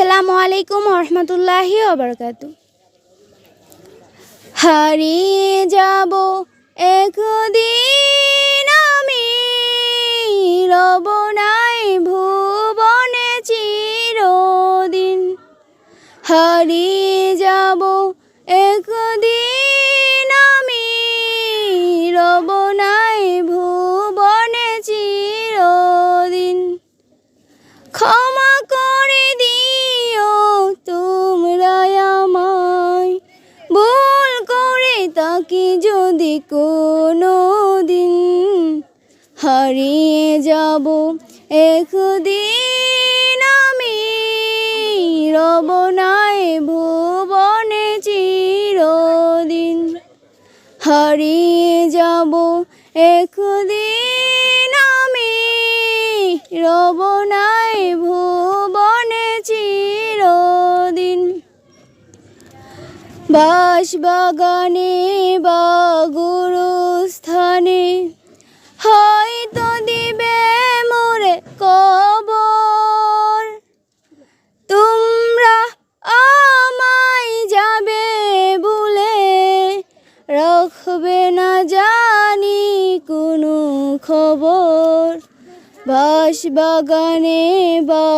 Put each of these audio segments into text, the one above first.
আসসালামু আলাইকুম রহমতুল্লাহি ওবারাকাতু। হারিয়ে যাব একদিন আমি, রব নাই ভুবনে চিরদিন। হারিয়ে যাব একদিন আমি, রব নাই ভুবনে চিরদিন। ক্ষমা করে দিও তোমরা আমায়, ভুল করে তাকে যদি কোনো দিন। হারিয়ে যাব একদিন আমি, রব নাই ভুবনে চিরদিন। হারিয়ে যাব একদিন আমি, রব নাই ভুবনে চিরদিন। বাঁশবাগানে বা গুরুস্থানে হয়তো দিবে মোরে কবর। তোমরা আমায় যাবে বলে, রাখবে না জানি কোনো খবর। বাঁশবাগানে বা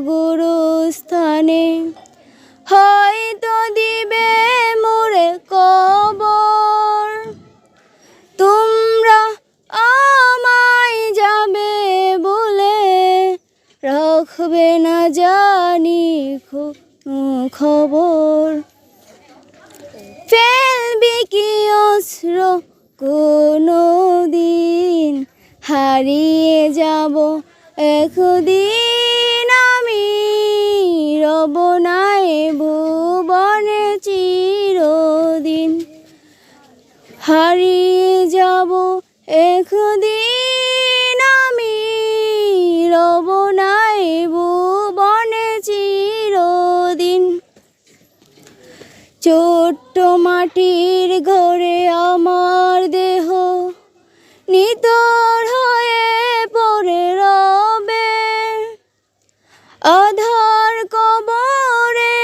গুরুস্থানে হয়তো দিবে মোরে কবর। তোমরা আমায় যাবে বলে, রাখবে না জানি খবর। ফেলবে কি অস্ত্র কোনো দিন, হারিয়ে যাব একদিন আমি, রব নাই ভুবনে চিরদিন। হারিয়ে যাব একদিন আমি, রব নাই ভুবনে চিরদিন। ছোট্ট মাটির ঘরে আমার দেহ নিথর হয়ে পড়ে রবে। আধার কবরে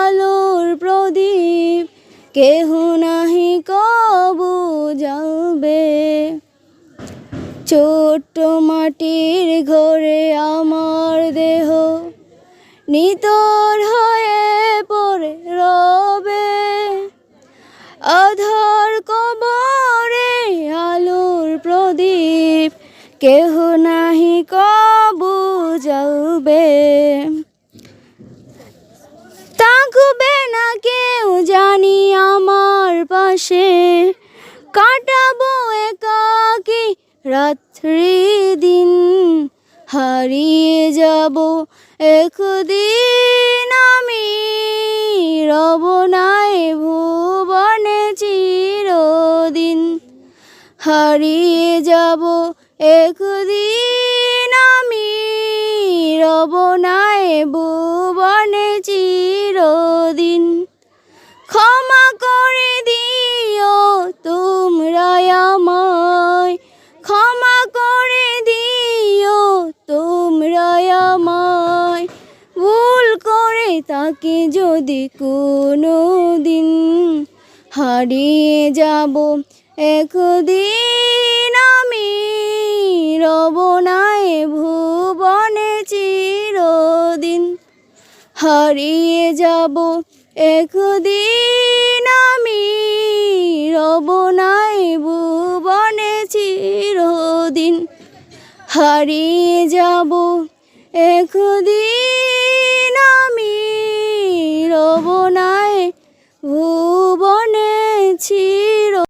আলোর প্রদীপ কেহ নাহি কবু যাবে। ছোট্ট মাটির ঘরে আমার দেহ নিথর হয়ে পড়ে রবে। আধার কবরে আলোর প্রদীপ কেহ নাহি কবু যাবে। থাকবে না কেউ জানি আমার পাশে, কাটাবো একাকী রাত্রি দিন। হারিয়ে যাব একদিন আমি, রব নাই ভুবনে চিরদিন। হারিয়ে যাব একদিন আমি, রব নাই ভুবনে চিরদিন। ক্ষমা করে দিও তোমরা আমায়, ক্ষমা করে দিও তোমরা আমায়, ভুল করে তাকে যদি কোনো দিন। হারিয়ে যাব একদিন আমি, রব নাই ভুবনে চিরদিন। হারিয়ে যাব একদিন আমি, রব নাই ভুবনে চিরদিন। হারিয়ে যাব একদিন আমি।